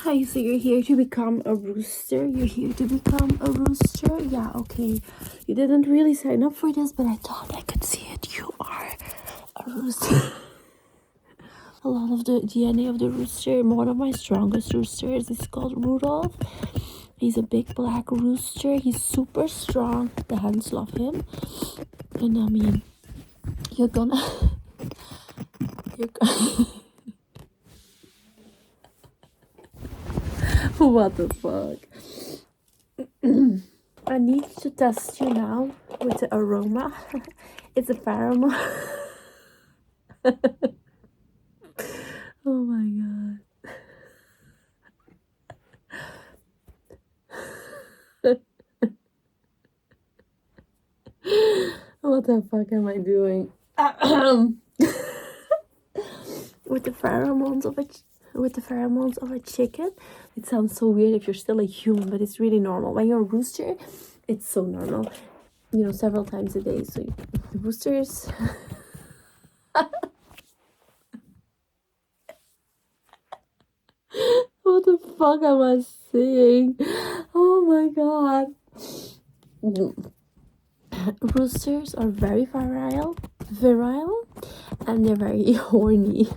Hi, so you're here to become a rooster? You're here to become a rooster? Yeah, okay. You didn't really sign up for this, but I thought I could see it. You are a rooster. A lot of the DNA of the rooster, one of my strongest roosters is called Rudolph. He's a big black rooster. He's super strong. The hens love him. And I mean, you're gonna... What the fuck? I need to test you now with the aroma. It's a pheromone. Oh my god. What the fuck am I doing? With the pheromones of a chicken. It sounds so weird if you're still a human, but it's really normal. When you're a rooster, it's so normal. You know, several times a day. So the roosters. What the fuck am I saying? Oh my god. Roosters are very virile, and they're very horny.